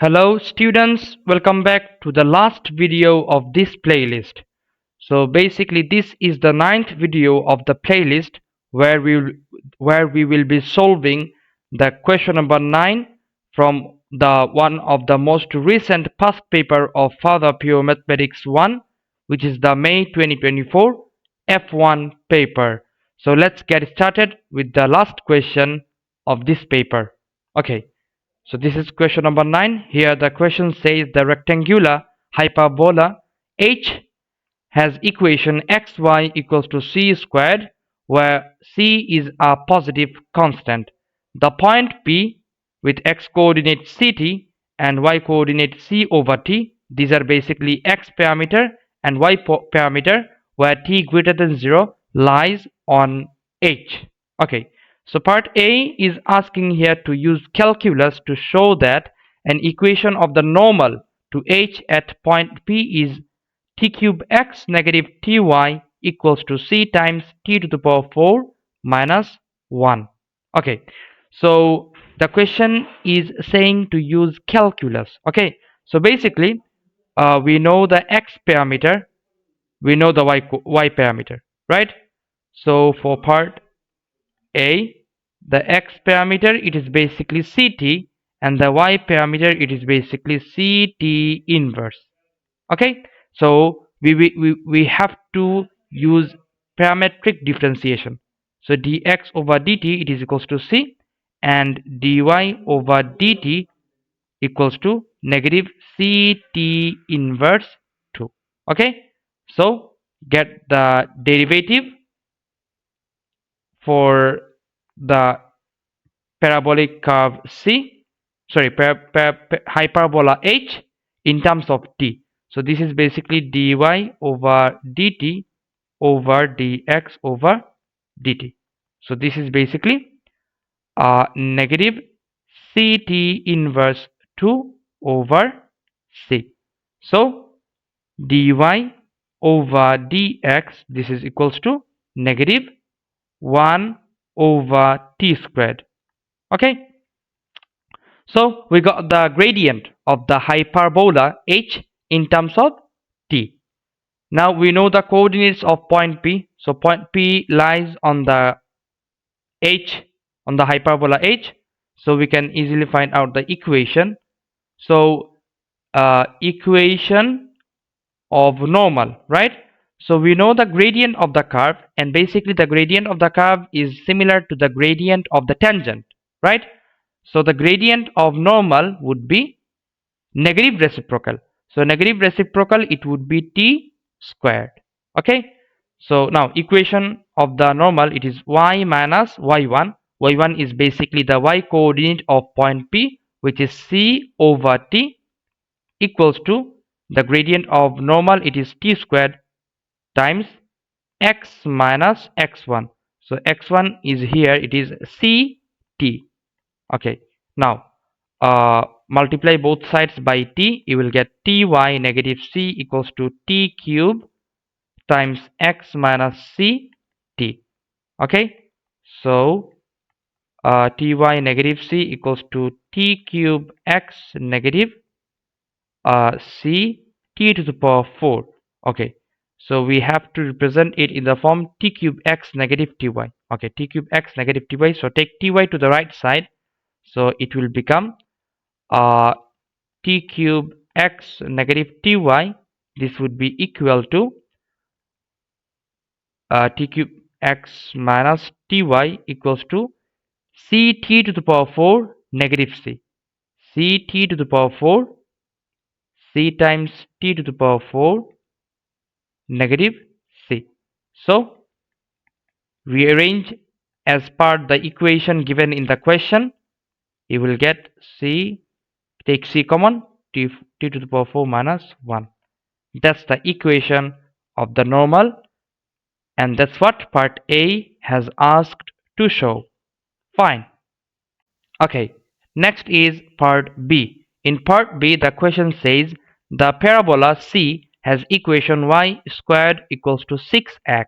Hello students, welcome back to the last video of this playlist. So basically this is the ninth video of the playlist where we will be solving the question number 9 from the one of the most recent past paper of further pure mathematics 1, which is the May 2024 F1 paper. So let's get started with the last question of this paper. Okay. So this is question number 9. Here the question says the rectangular hyperbola H has equation xy equals to c squared, where c is a positive constant. The point P with x coordinate ct and y coordinate c over t, these are basically x parameter and y parameter, where t greater than 0 lies on H. Okay, so part A is asking here to use calculus to show that an equation of the normal to H at point P is t cube x negative ty equals to c times t to the power 4 minus 1. Okay, so the question is saying to use calculus. Okay, so basically we know the x parameter, we know the y parameter, right? So for part A, the x parameter it is basically ct, and the y parameter it is basically ct inverse. Okay, so we have to use parametric differentiation. So dx over dt it is equals to c, and dy over dt equals to negative ct inverse 2. Okay, so get the derivative for the parabolic curve c, sorry, hyperbola h in terms of t. So this is basically dy over dt over dx over dt. So this is basically negative ct inverse 2 over c. So dy over dx, this is equals to negative 1 over t squared. Okay, so we got the gradient of the hyperbola h in terms of t. Now we know the coordinates of point P. So point P lies on the h, on the hyperbola h. So we can easily find out the equation. So equation of normal, right? So we know the gradient of the curve, and basically the gradient of the curve is similar to the gradient of the tangent, right? So the gradient of normal would be negative reciprocal. So negative reciprocal, it would be t squared. Okay, so now equation of the normal, it is y minus y1. Y1 is basically the y coordinate of point P, which is c over t, equals to the gradient of normal, it is t squared times x minus x1. So x1 is here, it is ct. Okay, now multiply both sides by t, you will get ty negative c equals to t cube times x minus c t. Okay, so ty negative c equals to t cube x negative c t to the power 4. Okay, so we have to represent it in the form t cube x negative ty. Okay, t cube x negative ty. So take ty to the right side, so it will become t cube x negative ty. This would be equal to t cube x minus ty equals to ct to the power 4 negative c. ct to the power 4 c times t to the power 4 negative c. So rearrange as per the equation given in the question. You will get c, take c common, t to the power 4 minus 1. That's the equation of the normal, and that's what part A has asked to show. Fine. Okay, next is part B. In part B, the question says the parabola C has equation y squared equals to 6x.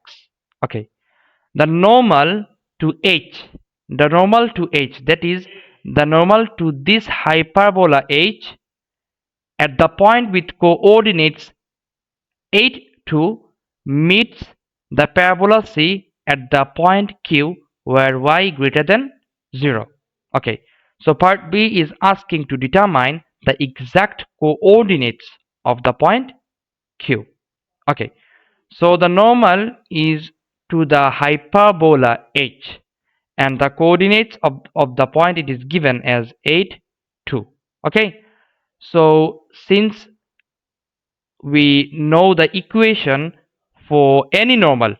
Okay, the normal to h, that is the normal to this hyperbola h at the point with coordinates 8, 2 meets the parabola C at the point Q where y greater than 0. Okay, so part B is asking to determine the exact coordinates of the point Q. Okay, so the normal is to the hyperbola H, and the coordinates of the point it is given as 8, 2. Okay, so since we know the equation for any normal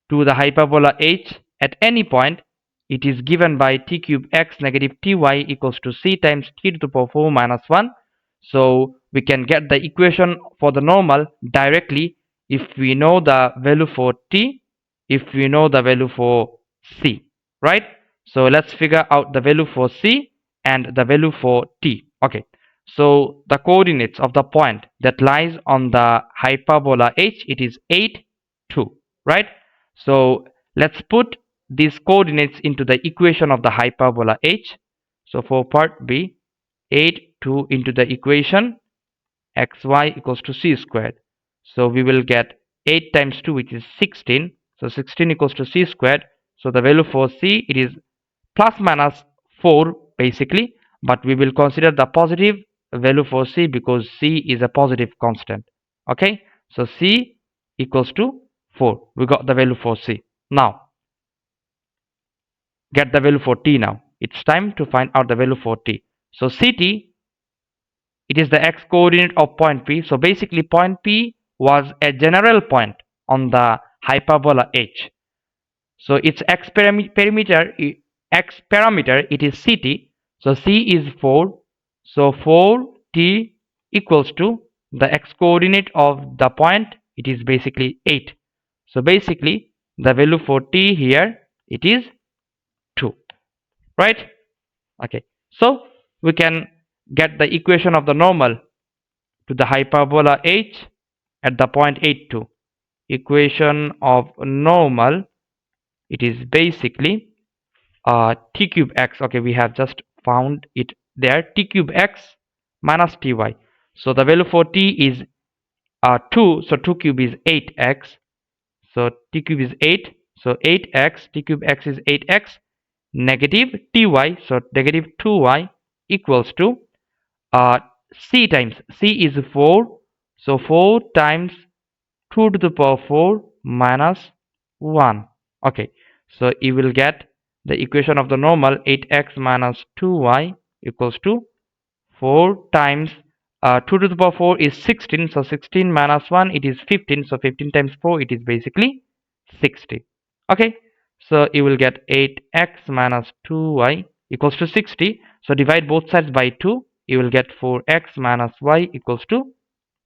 to the hyperbola H at any point, it is given by t cube x negative ty equals to c times t to the power 4 minus 1. So we can get the equation for the normal directly if we know the value for t, if we know the value for c, right? So let's figure out the value for c and the value for t. Okay, so the coordinates of the point that lies on the hyperbola H, it is 8, 2, right? So let's put these coordinates into the equation of the hyperbola H. So for part B, 8, 2 into the equation xy equals to c squared. So we will get 8 times 2, which is 16. So 16 equals to c squared. So the value for c, it is plus minus 4 basically, but we will consider the positive value for c because c is a positive constant. Okay, so c equals to 4. We got the value for c. Now get the value for t. Now it's time to find out the value for t. So ct, it is the x coordinate of point P. So basically point P was a general point on the hyperbola H. So its x parameter it is ct. So c is 4. So 4t equals to the x coordinate of the point, it is basically 8. So basically the value for t here, it is 2, right? Okay, so we can get the equation of the normal to the hyperbola H at the point 8, 2. Equation of normal, it is basically t cube x. Okay, we have just found it there, t cube x minus ty. So the value for t is 2, so 2 cube is 8x. So t cube is 8, so 8x, t cube x is 8x negative ty, so negative 2y equals to c times c is 4, so 4 times 2 to the power 4 minus 1. Okay, so you will get the equation of the normal 8x minus 2y equals to 4 times 2 to the power 4 is 16, so 16 minus 1 it is 15, so 15 times 4 it is basically 60. Okay, so you will get 8x minus 2y equals to 60. So divide both sides by 2, you will get 4x minus y equals to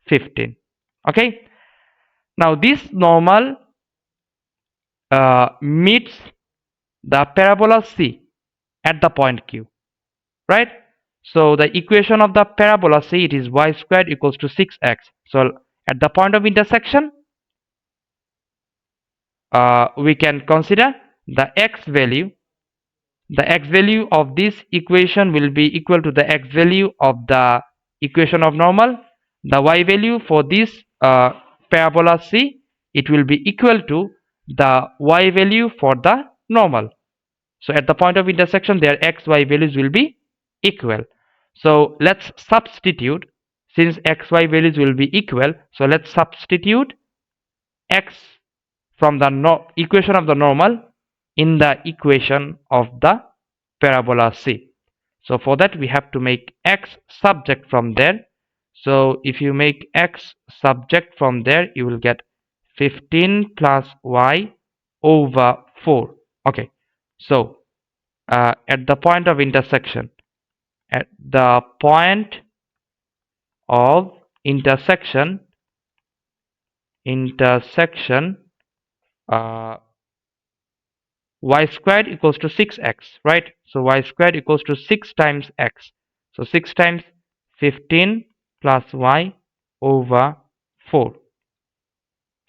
15. Okay, now this normal meets the parabola C at the point Q, right? So the equation of the parabola C, it is y squared equals to 6x. So at the point of intersection, we can consider the x value. The x value of this equation will be equal to the x value of the equation of normal. The y value for this parabola C, it will be equal to the y value for the normal. So at the point of intersection, their x, y values will be equal. So let's substitute, since x, y values will be equal. So let's substitute x from the equation of the normal in the equation of the parabola C. So for that we have to make x subject from there. So if you make x subject from there, you will get 15 plus y over 4. Okay, so at the point of intersection, uh, y squared equals to 6x, right? So y squared equals to 6 times x. So 6 times 15 plus y over 4.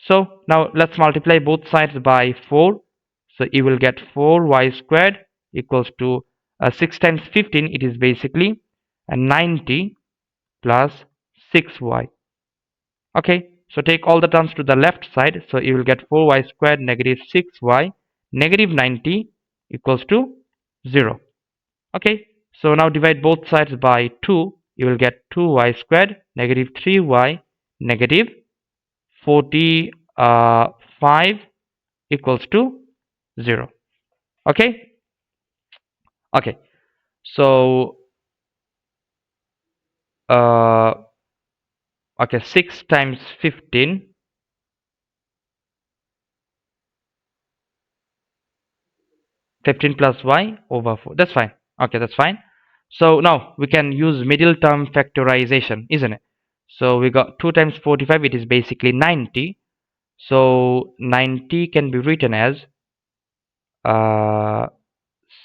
So now let's multiply both sides by 4. So you will get 4y squared equals to 6 times 15, it is basically 90 plus 6y. Okay, so take all the terms to the left side, so you will get 4y squared negative 6y negative 90 equals to 0. Okay, so now divide both sides by 2, you will get 2y squared negative 3y negative 45 equals to 0. Okay, okay, so okay, 6 times 15, 15 plus y over 4. That's fine. Okay, that's fine. So now we can use middle term factorization, isn't it? So we got 2 times 45, it is basically 90. So 90 can be written as uh,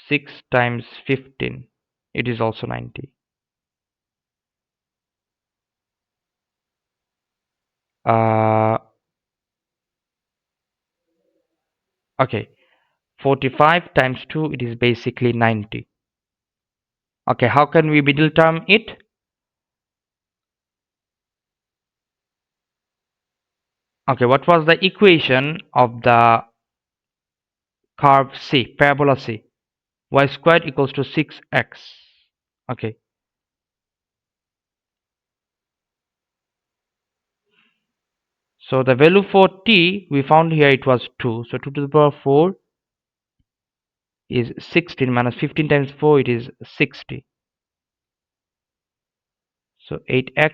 6 times 15. It is also 90. Okay, 45 times 2, it is basically 90. Okay, how can we middle term it? Okay, what was the equation of the curve C, parabola C? Y squared equals to 6x. Okay, so the value for t we found here, it was 2. So 2 to the power 4 is 16 minus 15 times 4, it is 60. So 8x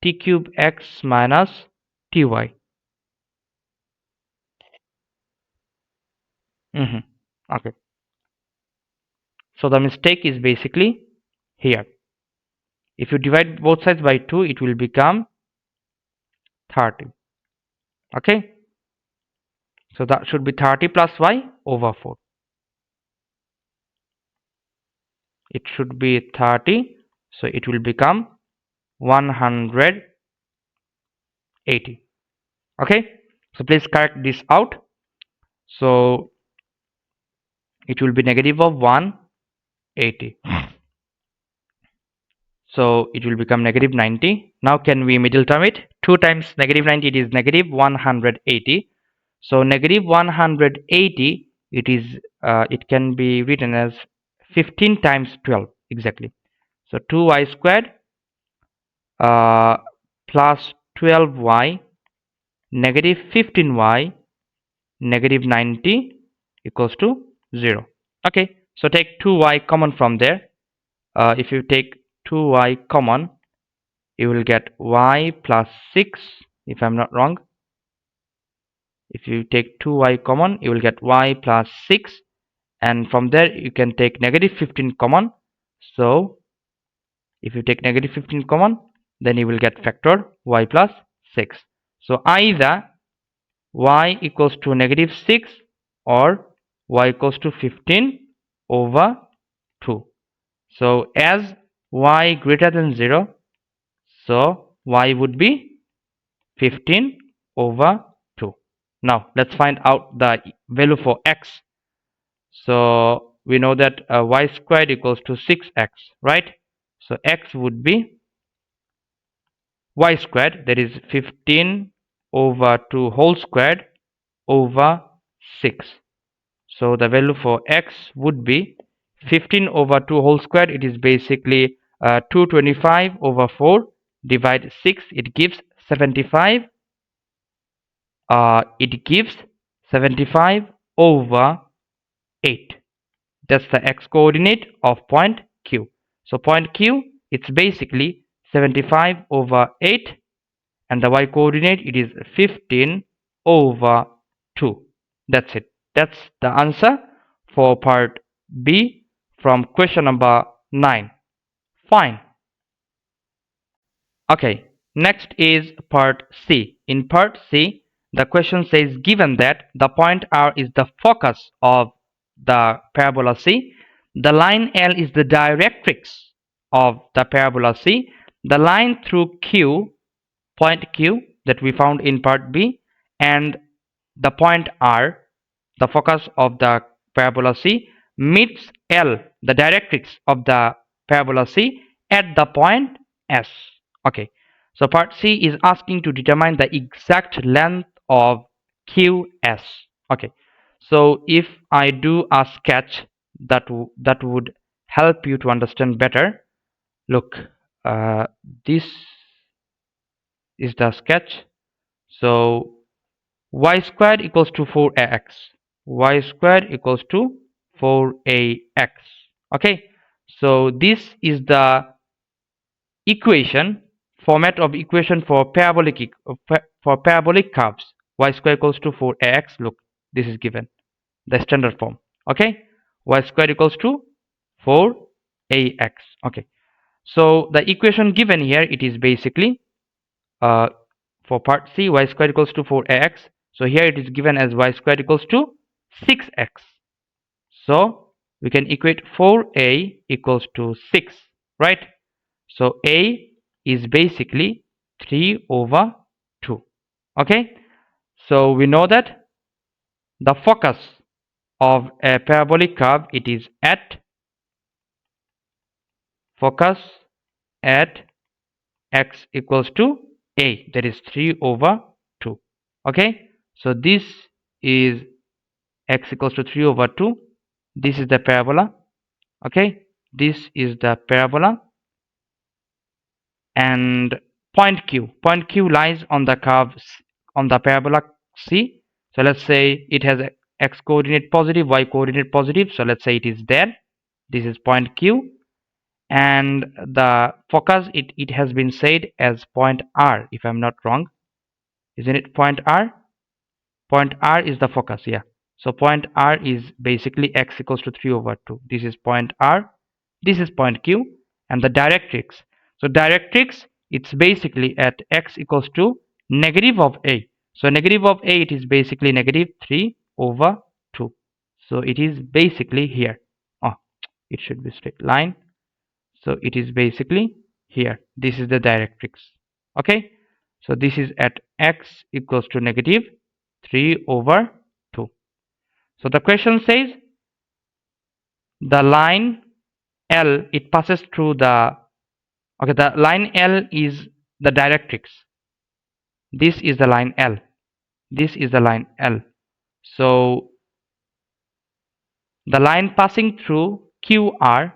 t cube x minus ty. Okay, so the mistake is basically here. If you divide both sides by 2, it will become 30. Okay, so that should be 30 plus y over 4. It should be 30, so it will become 180. Okay, so please correct this out. So it will be negative of 180. So it will become negative 90. Now can we middle term it? 2 times negative 90, it is negative 180. So negative 180, it is it can be written as 15 times 12 exactly. So 2y squared plus 12y negative 15y negative 90 equals to 0. Okay, so take 2y common from there. If you take 2y common, you will get y plus 6, if I'm not wrong. If you take 2y common, you will get y plus 6, and from there you can take negative 15 common. So if you take negative 15 common, then you will get factor y plus 6. So either y equals to negative 6 or y equals to 15 over 2. So as y greater than 0, so y would be 15 over 2. Now let's find out the value for x. So we know that y squared equals to 6x, right? So x would be y squared, that is 15 over 2 whole squared over 6. So the value for x would be 15 over 2 whole squared. It is basically 225 over 4 divide 6. It gives 75. It gives 75 over 8. That's the x coordinate of point Q. So point Q, it's basically 75 over 8, and the y coordinate, it is 15 over 2. That's it. That's the answer for part B from question number 9. Fine. Okay, next is part C. In part C, the question says, given that the point R is the focus of the parabola C, the line L is the directrix of the parabola C, the line through Q, point Q that we found in part B, and the point R, the focus of the parabola C, meets L, the directrix of the parabola C, at the point S. Okay, So part C is asking to determine the exact length of QS. Okay, so if I do a sketch, that would help you to understand better. Look, this is the sketch. So y squared equals to 4ax. Y squared equals to 4ax. Okay, so this is the equation, format of equation for parabolic curves. Y square equals to 4ax. Look, this is given, the standard form. Okay, y square equals to 4ax. Okay, so the equation given here, it is basically for part C, y square equals to 4ax. So here it is given as y square equals to 6x. So we can equate 4a equals to 6, right? So a is basically 3 over 2. Okay, so we know that the focus of a parabolic curve, it is at focus at x equals to a, that is 3 over 2. Okay, so this is x equals to 3 over 2. This is the parabola. Okay, this is the parabola, and point Q lies on the curve, on the parabola C. So let's say it has x coordinate positive, y coordinate positive, so let's say it is there. This is point Q, and the focus, it has been said as point R, if I'm not wrong. Isn't it point R? Point R is the focus, yeah. So point R is basically x equals to 3 over 2. This is point R, this is point Q, and the directrix. So directrix, it's basically at x equals to negative of a. So negative of a, it is basically negative 3 over 2. So it is basically here. Oh, it should be straight line. So it is basically here. This is the directrix. Okay, so this is at x equals to negative 3 over 2. So the question says the line L, it passes through the, okay, the line L is the directrix. This is the line L. This is the line L. So the line passing through QR,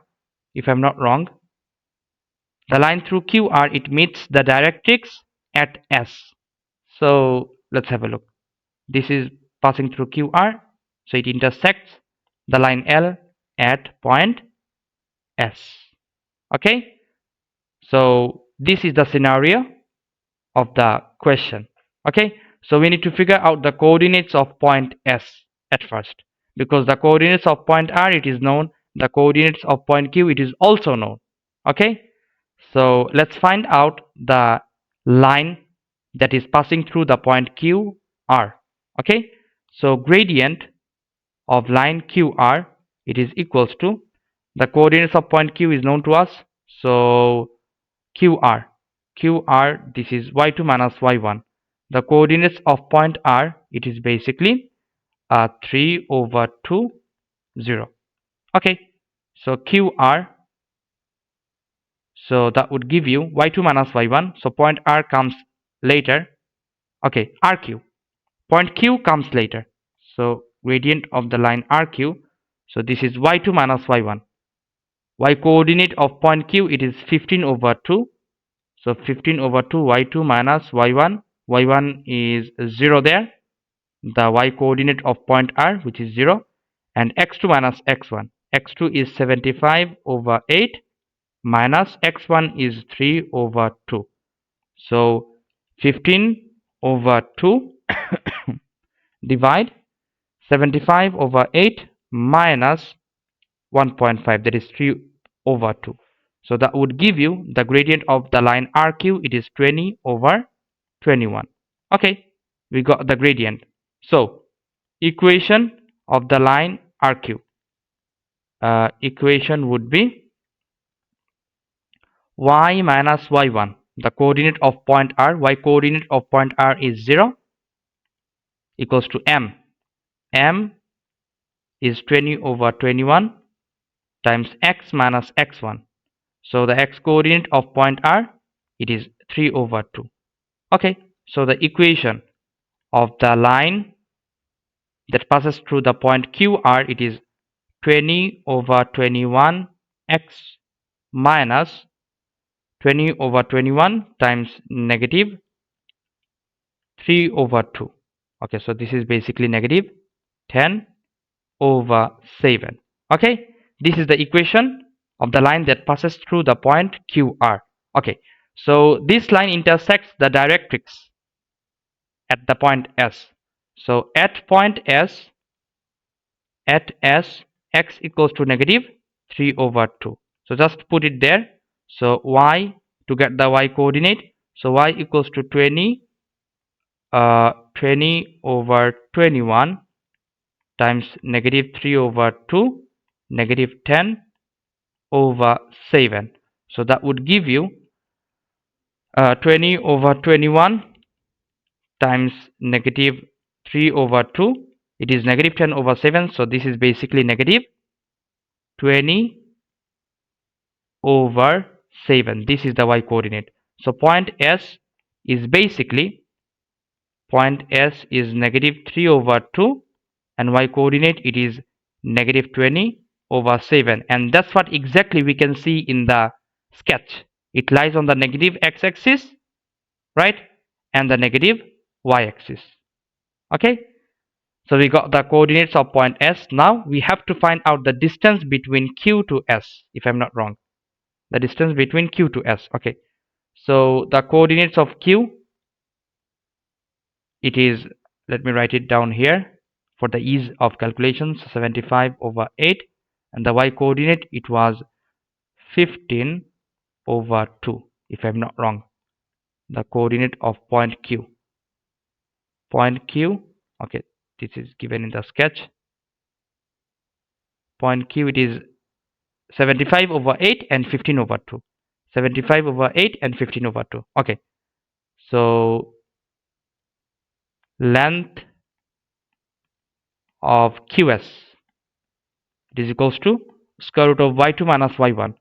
if I'm not wrong, the line through QR, it meets the directrix at S. So let's have a look. This is passing through QR, so it intersects the line L at point S. Okay, so this is the scenario of the question. Okay, so we need to figure out the coordinates of point S at first, because the coordinates of point R, it is known, the coordinates of point Q, it is also known. Okay, so let's find out the line that is passing through the point QR. Okay, so gradient of line QR, it is equals to, the coordinates of point Q is known to us, so QR, this is y2 minus y1. The coordinates of point R, it is basically 3 over 2, 0. Okay, so QR, so that would give you y2 minus y1. So point R comes later. Okay, RQ, point Q comes later. So gradient of the line RQ, so this is y2 minus y1. Y coordinate of point Q, it is 15 over 2. So 15 over 2, y2 minus y1. Y1 is 0 there. The y coordinate of point R, which is 0. And x2 minus x1. x2 is 75 over 8 minus x1 is 3 over 2. So 15 over 2 divide 75 over 8 minus 1.5, that is 3 over 2. So that would give you the gradient of the line RQ, it is 20 over 21. Okay, we got the gradient. So equation of the line RQ, equation would be y minus y1, the coordinate of point R, y coordinate of point R is 0, equals to m. M is 20 over 21 times x minus x1. So the x coordinate of point R, it is 3/2. Okay, so the equation of the line that passes through the point QR, it is 20/21 x minus 20/21 times negative 3/2. Okay, so this is basically negative 10/7. Okay, this is the equation of the line that passes through the point QR. Okay, so this line intersects the directrix at the point S. So at point S, x equals to negative 3/2. So just put it there. So y, to get the y coordinate, so y equals to 20/21 times negative 3/2, negative 10/7. So that would give you 20/21 times negative 3/2. It is negative 10/7. So this is basically negative 20/7. This is the y coordinate. So point S is basically negative 3/2, and y coordinate it is negative 20/7, and that's what exactly we can see in the sketch. It lies on the negative x-axis, right, and the negative y-axis. Okay, so we got the coordinates of point S. Now we have to find out the distance between Q to S, if I'm not wrong. The distance between Q to S. Okay, so the coordinates of Q, it is, let me write it down here for the ease of calculations, 75/8, and the y coordinate it was 15/2, if I'm not wrong. The coordinate of point Q. Okay, this is given in the sketch. Point Q, it is 75/8 and 15/2. 75/8 and 15/2. Okay, so length of QS, it is equals to square root of y2 minus y1.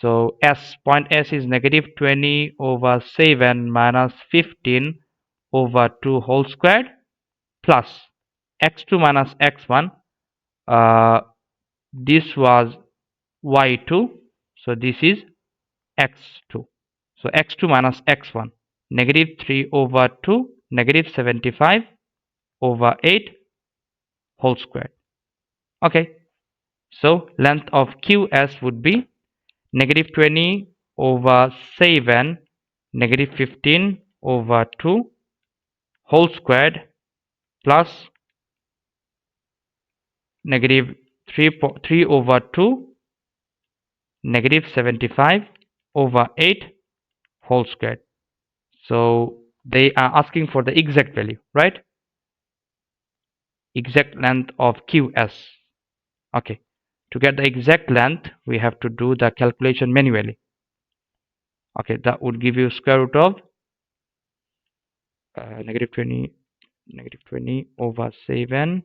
So point S is negative 20/7 minus 15/2 whole squared plus x2 minus x1. This was y2, so this is x2. So x2 minus x1, negative 3/2, negative 75/8 whole squared. Okay, so length of QS would be negative 20/7, negative 15/2 whole squared plus negative 3/2, negative 75/8 whole squared. So they are asking for the exact value, right? Exact length of QS. Okay, to get the exact length we have to do the calculation manually. Okay, that would give you square root of negative 20/7.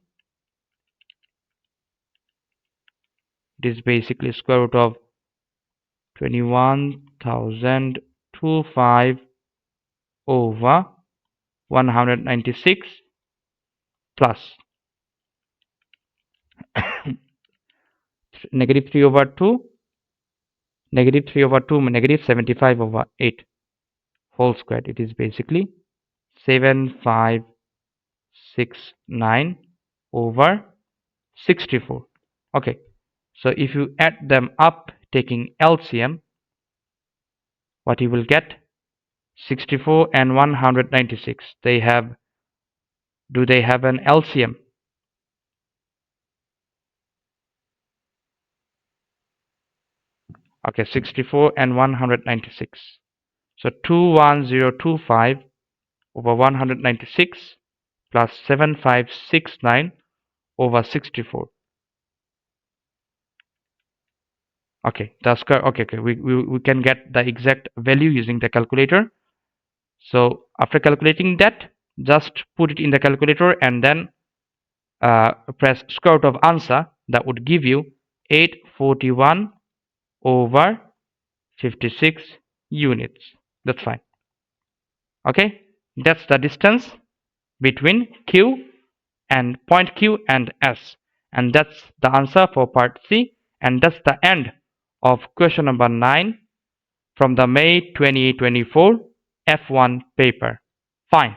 It is basically square root of 21,025/196 plus negative 3/2, negative 75/8 whole squared. It is basically 7569/64. Okay, so if you add them up taking LCM, what you will get, 64 and 196. Do they have an LCM? Okay, 64 and 196. So 21025/196 plus 7569/64. Okay, that's correct. Okay, we can get the exact value using the calculator. So after calculating that, just put it in the calculator and then press square root of answer. That would give you 841/56 units. That's fine. Okay, that's the distance between Q and point Q and S, and that's the answer for part C, and that's the end of question number 9 from the May 2024 F1 paper. Fine.